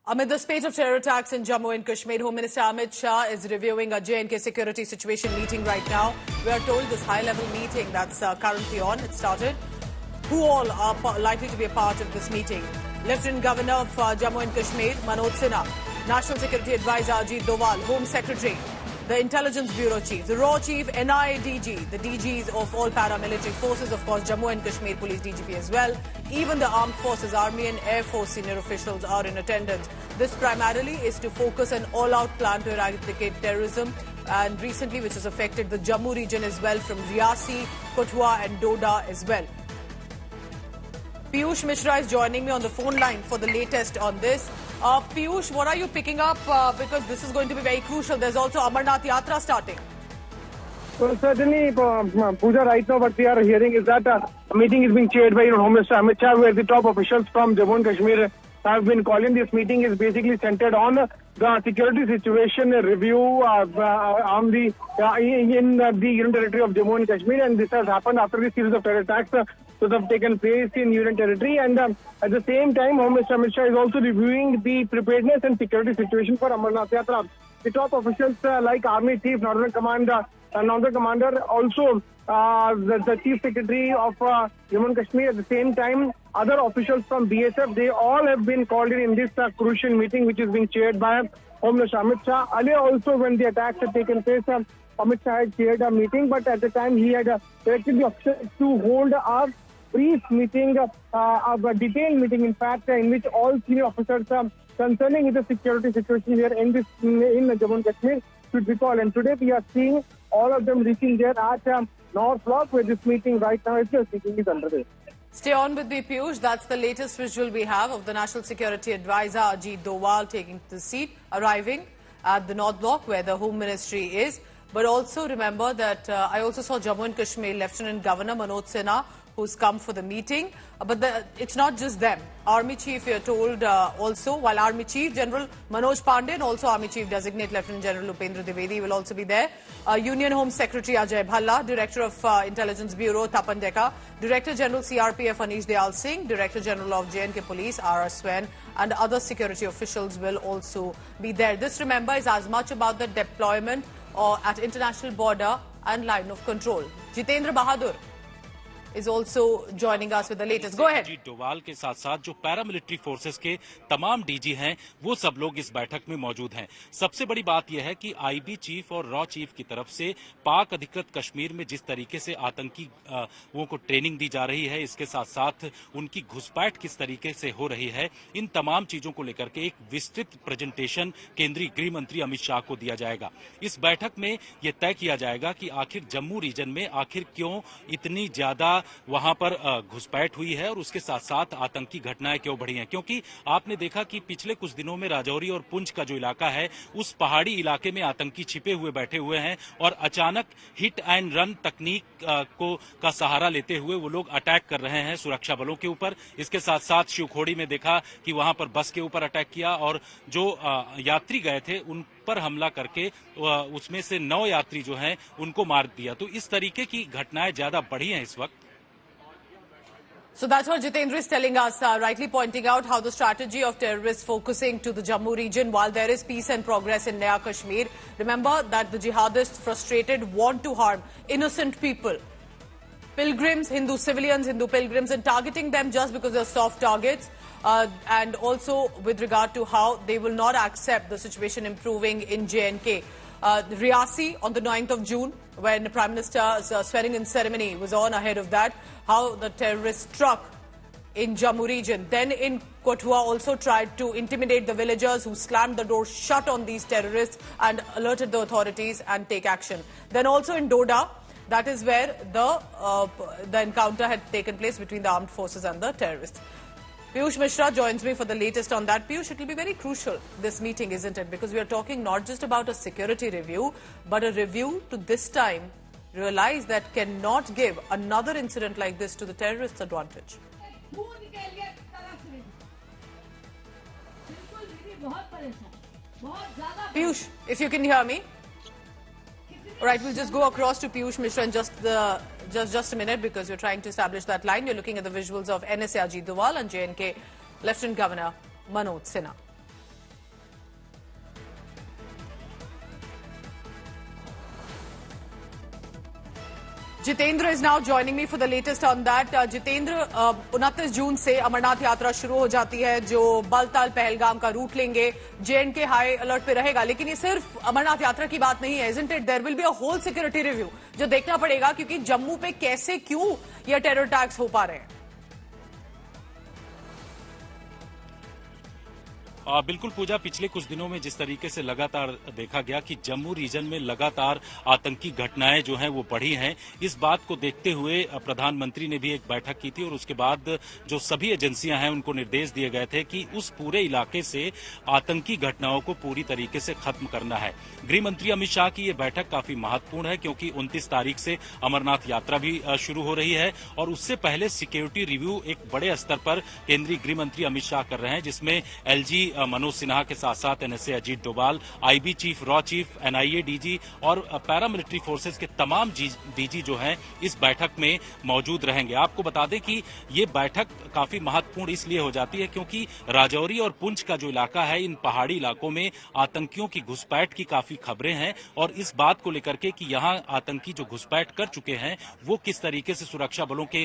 Amid the spate of terror attacks in Jammu and Kashmir, Home Minister Amit Shah is reviewing a J&K security situation meeting right now. We are told this high-level meeting that's currently on, it started. Who all are likely to be a part of this meeting? Lieutenant Governor of Jammu and Kashmir, Manoj Sinha, National Security Advisor Ajit Doval, Home Secretary, the Intelligence Bureau Chief, the RAW Chief, NIA DG, the DGs of all paramilitary forces, of course, Jammu and Kashmir Police DGP as well. Even the Armed Forces, Army and Air Force senior officials are in attendance. This primarily is to focus an all-out plan to eradicate terrorism, and recently which has affected the Jammu region as well, from Riasi, Kathua and Doda as well. Piyush Mishra is joining me on the phone line for the latest on this. Piyush, what are you picking up? Because this is going to be very crucial. There's also Amarnath Yatra starting. Well, certainly, Pooja, right now what we are hearing is that a meeting is being chaired by Home Minister Amit Shah, where the top officials from Jammu and Kashmir have been calling. This meeting is basically centered on the security situation review on the in the Union Territory of Jammu and Kashmir, and this has happened after the series of terror attacks that have taken place in Union Territory. And at the same time, Home Minister Amit Shah is also reviewing the preparedness and security situation for Amarnath Yatra. The top officials like Army Chief, Northern Commander, also the Chief Secretary of Jammu and Kashmir, at the same time, other officials from BSF, they all have been called in this crucial meeting, which is being chaired by Home Minister Amit Shah. Earlier also, when the attacks had taken place, Amit Shah had chaired a meeting, but at the time he had directed the officials to hold a brief meeting, a detailed meeting, in fact, in which all senior officers concerning the security situation here in Jammu and Kashmir should be called. And today we are seeing all of them reaching there at North Block, where this meeting right now is underway. Stay on with me, Piyush. That's the latest visual we have of the National Security Advisor Ajit Doval taking the seat, arriving at the North Block where the Home Ministry is. But also remember that I also saw Jammu and Kashmir Lieutenant Governor Manoj Sinha, who's come for the meeting. But it's not just them. Army Chief, you're told also, while Army Chief General Manoj Pandey and also Army Chief Designate Lieutenant General Upendra Dwivedi will also be there. Union Home Secretary Ajay Bhalla, Director of Intelligence Bureau Tapan Deka, Director General CRPF Anish Dayal Singh, Director General of J&K Police R.R. Swain, and other security officials will also be there. This, remember, is as much about the deployment at international border and line of control. Jitendra Bahadur is also joining us with the latest. Go ahead. Ajit Doval के साथ साथ जो paramilitary forces के तमाम DG हैं, वो सब लोग इस बैठक में मौजूद हैं। सबसे बड़ी बात यह है कि आईबी चीफ और रॉ चीफ की तरफ से पाक अधिकृत कश्मीर में जिस तरीके से आतंकी वो को ट्रेनिंग दी जा रही है, इसके साथ साथ उनकी घुसपैठ किस तरीके से हो रही है, इन तमाम चीजों को लेकर के एक विस्तृत प्रेजेंटेशन केंद्रीय गृह मंत्री अमित शाह को दिया जाएगा। इस बैठक में यह तय किया जाएगा कि आखिर जम्मू रीजन में आखिर क्यों इतनी ज्यादा वहां पर घुसपैठ हुई है और उसके साथ साथ आतंकी घटनाएं क्यों बढ़ी हैं। क्योंकि आपने देखा कि पिछले कुछ दिनों में राजौरी और पुंछ का जो इलाका है, उस पहाड़ी इलाके में आतंकी छिपे हुए बैठे हुए हैं और अचानक हिट एंड रन तकनीक का सहारा लेते हुए वो लोग अटैक कर रहे हैं सुरक्षा बलों के ऊपर। इसके साथ साथ शिवखोड़ी में देखा कि वहां पर बस के ऊपर अटैक किया और जो यात्री गए थे उन पर हमला करके उसमें से 9 यात्री जो हैं उनको मार दिया। तो इस तरीके की घटनाएं ज्यादा बढ़ी हैं इस वक्त। So that's what Jitendra is telling us, rightly pointing out how the strategy of terrorists focusing to the Jammu region while there is peace and progress in Naya Kashmir. Remember that the jihadists, frustrated, want to harm innocent people, pilgrims, Hindu civilians, Hindu pilgrims, and targeting them just because they're soft targets. And also with regard to how they will not accept the situation improving in J&K. Riasi on the 9th of June, when the Prime Minister's swearing-in ceremony was on, ahead of that, how the terrorists struck in Jammu region. Then in Kathua also tried to intimidate the villagers who slammed the door shut on these terrorists and alerted the authorities and take action. Then also in Doda, that is where the encounter had taken place between the armed forces and the terrorists. Piyush Mishra joins me for the latest on that. Piyush, it will be very crucial, this meeting, isn't it? Because we are talking not just about a security review, but a review to this time realize that cannot give another incident like this to the terrorists advantage. Piyush, if you can hear me. All right, we'll just go across to Piyush Mishra in just a minute because we're trying to establish that line. You're looking at the visuals of NSA Ajit Doval and J&K Lieutenant Governor Manoj Sinha. Jitendra is now joining me for the latest on that. Jitendra, 29 जून से अमरनाथ यात्रा शुरू हो जाती है, जो बालताल पहलगाम का root लेंगे. J&K high alert पे रहेगा, लेकिन ये सिर्फ अमरनाथ यात्रा की बात नहीं है, isn't it? There will be a whole security review जो देखना पड़ेगा, क्योंकि जम्मू पे कैसे क्यों ये टेरर अटैक्स हो पा रहे हैं. बिल्कुल पूजा, पिछले कुछ दिनों में जिस तरीके से लगातार देखा गया कि जम्मू रीजन में लगातार आतंकी घटनाएं जो हैं वो बढ़ी हैं, इस बात को देखते हुए प्रधानमंत्री ने भी एक बैठक की थी और उसके बाद जो सभी एजेंसियां हैं उनको निर्देश दिए गए थे कि उस पूरे इलाके से आतंकी घटनाओं को पूरी तरीके से खत्म करना है. गृह मंत्री अमित शाह की ये बैठक काफी महत्वपूर्ण है, क्योंकि 29 तारीख से अमरनाथ यात्रा भी शुरू हो रही है और उससे पहले सिक्योरिटी रिव्यू एक बड़े स्तर पर केंद्रीय गृह मंत्री अमित शाह कर रहे हैं, जिसमें एलजी मनोज सिन्हा के साथ साथ NSA Ajit Doval, IB chief, raw chief, NIA DG और पैरामिलिट्री फोर्सेस के तमाम डीजी जो हैं इस बैठक में मौजूद रहेंगे. आपको बता दें कि ये बैठक काफी महत्वपूर्ण इसलिए हो जाती है क्योंकि राजौरी और पुंछ का जो इलाका है, इन पहाड़ी इलाकों में आतंकियों की घुसपैठ की काफी खबरें हैं और इस बात को लेकर के कि यहां आतंकी जो घुसपैठ कर चुके हैं वो किस तरीके से सुरक्षा बलों के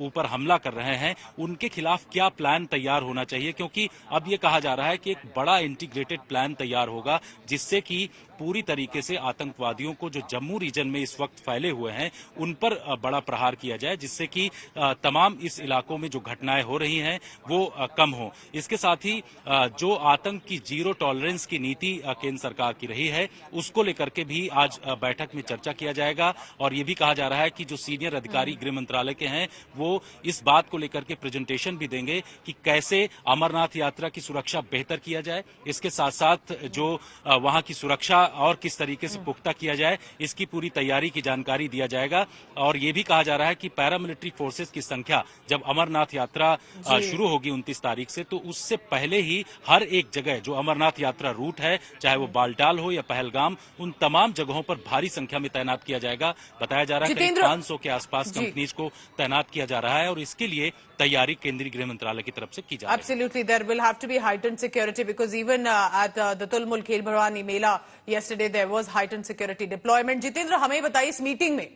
ऊपर हमला कर रहे हैं, उनके खिलाफ क्या प्लान तैयार होना चाहिए, क्योंकि अब ये कहा जा रहा है कि एक बड़ा इंटीग्रेटेड प्लान तैयार होगा जिससे कि पूरी तरीके से आतंकवादियों को जो जम्मू रीजन में इस वक्त फैले हुए हैं उन पर बड़ा प्रहार किया जाए, जिससे कि तमाम इस इलाकों में जो घटनाएं हो रही हैं वो कम हो. इसके साथ ही जो आतंक की जीरो टॉलरेंस की नीति केंद्र सरकार की रही है उसको लेकर के भी आज बैठक में चर्चा किया जाएगा और ये भी कहा जा रहा है कि जो सीनियर अधिकारी गृह मंत्रालय के हैं वो इस बात को लेकर के प्रेजेंटेशन भी देंगे कि कैसे अमरनाथ यात्रा की सुरक्षा बेहतर किया जाए, इसके साथ साथ जो वहां की सुरक्षा और किस तरीके से पुख्ता किया जाए, इसकी पूरी तैयारी की जानकारी दिया जाएगा. और ये भी कहा जा रहा है कि पैरामिलिट्री फोर्सेस की संख्या जब अमरनाथ यात्रा शुरू होगी 29 तारीख से, तो उससे पहले ही हर एक जगह जो अमरनाथ यात्रा रूट है, चाहे वो बालटाल हो या पहलगाम, उन तमाम जगहों पर भारी संख्या में तैनात किया जाएगा. बताया जा रहा है कि 500 के आसपास कंपनीज को तैनात किया जा रहा है और इसके लिए तैयारी केंद्रीय गृह मंत्रालय की तरफ से की जा रही है. Absolutely, there will have to be heightened security because even at the Tulmul Khel Bharwani Mela yesterday there was heightened security deployment. Jitendra, हमें बताइए इस मीटिंग में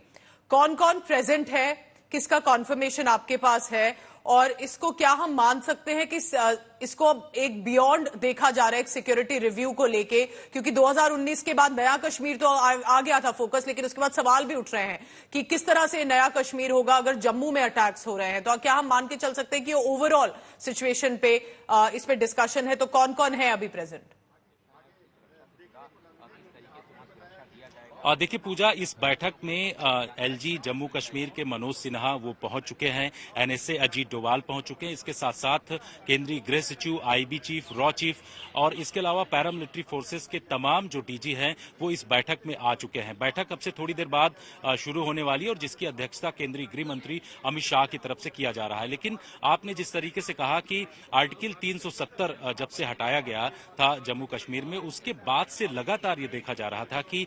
कौन-कौन प्रेजेंट है, किसका कॉन्फर्मेशन आपके पास है और इसको क्या हम मान सकते हैं कि इसको एक बियॉन्ड देखा जा रहा है एक सिक्योरिटी रिव्यू को लेके, क्योंकि 2019 के बाद नया कश्मीर तो आ गया था फोकस, लेकिन उसके बाद सवाल भी उठ रहे हैं कि किस तरह से नया कश्मीर होगा अगर जम्मू में अटैक्स हो रहे हैं. तो क्या हम मान के चल सकते हैं कि ओवरऑल सिचुएशन पे इस पे डिस्कशन है? तो कौन कौन है अभी प्रेजेंट? देखिए पूजा, इस बैठक में एलजी जम्मू कश्मीर के मनोज सिन्हा वो पहुंच चुके हैं, एनएसए अजीत डोभाल पहुंच चुके हैं, इसके साथ साथ केंद्रीय गृह सचिव, आईबी चीफ, रॉ चीफ और इसके अलावा पैरामिलिट्री फोर्सेस के तमाम जो डीजी हैं वो इस बैठक में आ चुके हैं. बैठक अब से थोड़ी देर बाद शुरू होने वाली है और जिसकी अध्यक्षता केंद्रीय गृह मंत्री अमित शाह की तरफ से किया जा रहा है. लेकिन आपने जिस तरीके से कहा कि आर्टिकल 370 जब से हटाया गया था जम्मू कश्मीर में, उसके बाद से लगातार ये देखा जा रहा था कि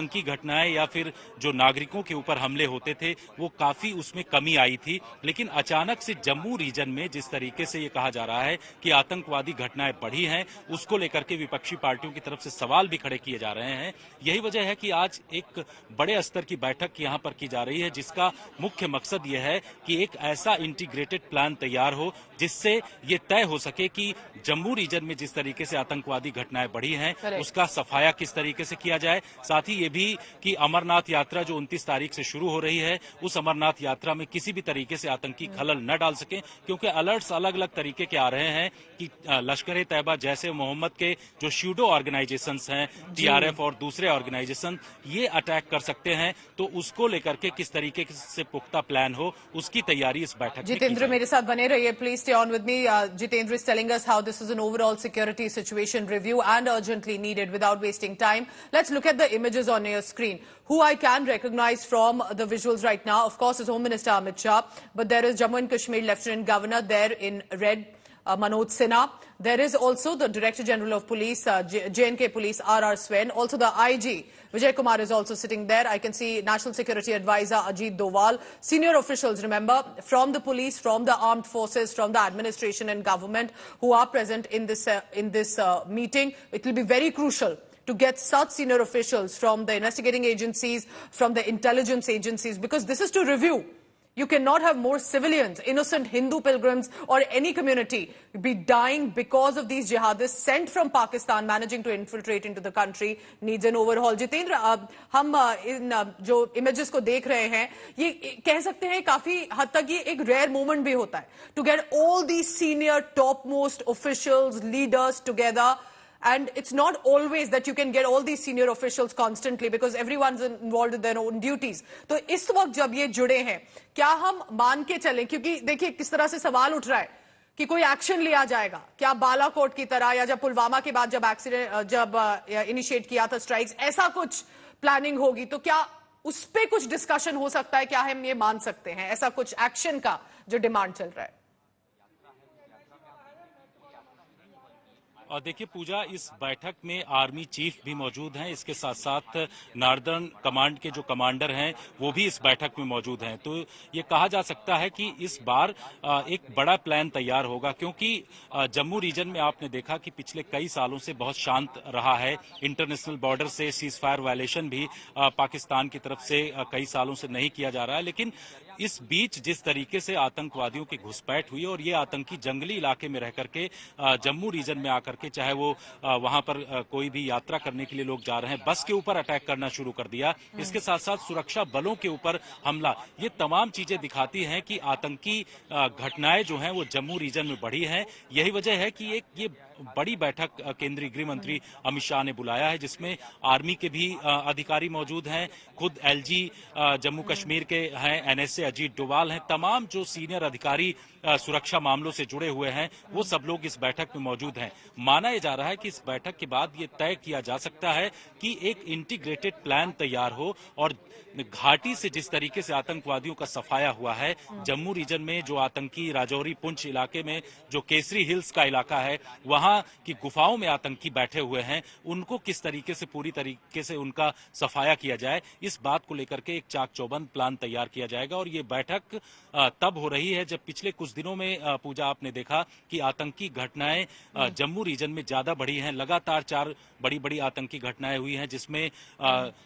की घटनाएं या फिर जो नागरिकों के ऊपर हमले होते थे वो काफी उसमें कमी आई थी. लेकिन अचानक से जम्मू रीजन में जिस तरीके से ये कहा जा रहा है कि आतंकवादी घटनाएं बढ़ी हैं, उसको लेकर के विपक्षी पार्टियों की तरफ से सवाल भी खड़े किए जा रहे हैं. यही वजह है कि आज एक बड़े स्तर की बैठक यहां पर की जा रही है, जिसका मुख्य मकसद यह है कि एक ऐसा इंटीग्रेटेड प्लान तैयार हो जिससे ये तय हो सके कि जम्मू रीजन में जिस तरीके से आतंकवादी घटनाएं बढ़ी हैं उसका सफाया किस तरीके से किया जाए. साथ ही ये भी कि अमरनाथ यात्रा जो 29 तारीख से शुरू हो रही है, उस अमरनाथ यात्रा में किसी भी तरीके से आतंकी खलल न डाल सके, क्योंकि अलर्ट्स अलग अलग तरीके के आ रहे हैं कि लश्कर तैयबा जैसे मोहम्मद के जो शूडो ऑर्गेनाइजेशंस हैं, टीआरएफ और दूसरे ऑर्गेनाइजेशन, ये अटैक कर सकते हैं. तो उसको लेकर के किस तरीके से पुख्ता प्लान हो, उसकी तैयारी इस बैठक में की जितेंद्र मेरे साथ बने रहिए, please stay on with me. Jitendra is telling us how this is an overall security situation review and urgently needed. Without wasting time, let's look at the images on your screen. Who I can recognize from the visuals right now, of course, is Home Minister Amit Shah, but there is Jammu and Kashmir Lieutenant Governor there in red, Manoj Sinha. There is also the Director General of Police, J&K Police, R.R. Swain. Also the IG, Vijay Kumar, is also sitting there. I can see National Security Advisor Ajit Doval. Senior officials, remember, from the police, from the armed forces, from the administration and government who are present in this meeting. It will be very crucial to get such senior officials from the investigating agencies, from the intelligence agencies, because this is to review. You cannot have more civilians, innocent Hindu pilgrims or any community be dying because of these jihadists sent from Pakistan managing to infiltrate into the country. Needs an overhaul. Jitendra, हम इन जो images को देख रहे हैं, ये कह सकते हैं काफी हद तक ये एक rare moment भी होता है. To get all these senior topmost officials, leaders together. And it's not always that you can get all these senior officials constantly because everyone's involved in their own duties. तो इस वक्त जब ये जुड़े हैं, क्या हम मान के चलें, क्योंकि देखिए किस तरह से सवाल उठ रहा है कि कोई एक्शन लिया जाएगा क्या बालाकोट की तरह, या जब पुलवामा के बाद जब इनिशिएट किया था स्ट्राइक्स, ऐसा कुछ प्लानिंग होगी, तो क्या उस पे कुछ डिस्कशन हो सकता है? क्या हम ये मान सकते हैं ऐसा कुछ एक्शन का जो डिमांड चल रहा है? और देखिए पूजा, इस बैठक में आर्मी चीफ भी मौजूद हैं, इसके साथ साथ नॉर्दर्न कमांड के जो कमांडर हैं वो भी इस बैठक में मौजूद हैं। तो ये कहा जा सकता है कि इस बार एक बड़ा प्लान तैयार होगा, क्योंकि जम्मू रीजन में आपने देखा कि पिछले कई सालों से बहुत शांत रहा है। इंटरनेशनल बॉर्डर से सीज फायर वायलेशन भी पाकिस्तान की तरफ से कई सालों से नहीं किया जा रहा है, लेकिन इस बीच जिस तरीके से आतंकवादियों की घुसपैठ हुई और ये आतंकी जंगली इलाके में रह करके जम्मू रीजन में आकर के, चाहे वो वहां पर कोई भी यात्रा करने के लिए लोग जा रहे हैं, बस के ऊपर अटैक करना शुरू कर दिया, इसके साथ साथ सुरक्षा बलों के ऊपर हमला, ये तमाम चीजें दिखाती हैं कि आतंकी घटनाएं जो हैं वो जम्मू रीजन में बढ़ी हैं। यही वजह है कि ये बड़ी बैठक केंद्रीय गृह मंत्री अमित शाह ने बुलाया है, जिसमें आर्मी के भी अधिकारी मौजूद हैं, खुद एलजी जम्मू कश्मीर के हैं, एनएसए अजीत डोभाल हैं, तमाम जो सीनियर अधिकारी सुरक्षा मामलों से जुड़े हुए हैं वो सब लोग इस बैठक में मौजूद हैं। माना जा रहा है कि इस बैठक के बाद ये तय किया जा सकता है कि एक इंटीग्रेटेड प्लान तैयार हो और घाटी से जिस तरीके से आतंकवादियों का सफाया हुआ है, जम्मू रीजन में जो आतंकी राजौरी पुंछ इलाके में जो केसरी हिल्स का इलाका है, वहां की गुफाओं में आतंकी बैठे हुए हैं, उनको किस तरीके से पूरी तरीके से उनका सफाया किया जाए, इस बात को लेकर के एक चाक चौबंद प्लान तैयार किया जाएगा। और ये बैठक तब हो रही है जब पिछले कुछ दिनों में पूजा आपने देखा कि आतंकी घटनाएं जम्मू रीजन में ज्यादा बढ़ी हैं। लगातार 4 बड़ी बड़ी आतंकी घटनाएं हुई हैं, जिसमें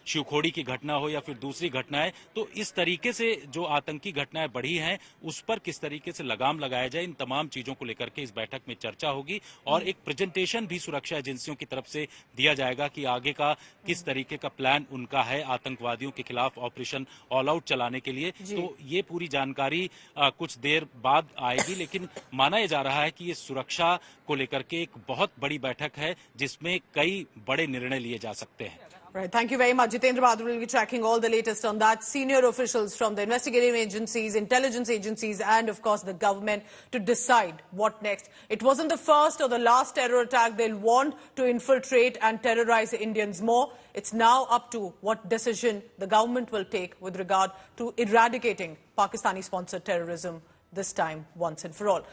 शिवखोड़ी की घटना हो या फिर दूसरी घटनाएं। तो इस तरीके से जो आतंकी घटनाएं बढ़ी हैं उस पर किस तरीके से लगाम लगाया जाए, इन तमाम चीजों को लेकर के इस बैठक में चर्चा होगी और एक प्रेजेंटेशन भी सुरक्षा एजेंसियों की तरफ से दिया जाएगा कि आगे का किस तरीके का प्लान उनका है आतंकवादियों के खिलाफ ऑपरेशन ऑल आउट चलाने के लिए। तो ये पूरी जानकारी कुछ देर बाद आएगी, लेकिन माना जा रहा है कि ये सुरक्षा को लेकर के एक बहुत बड़ी बैठक है जिसमें कई बड़े निर्णय लिए जा सकते हैं। Right. Thank you very much. Jitendra Bahadur will be tracking all the latest on that. Senior officials from the investigative agencies, intelligence agencies, and of course the government to decide what next. It wasn't the first or the last terror attack. They'll want to infiltrate and terrorize the Indians more. It's now up to what decision the government will take with regard to eradicating Pakistani-sponsored terrorism this time once and for all.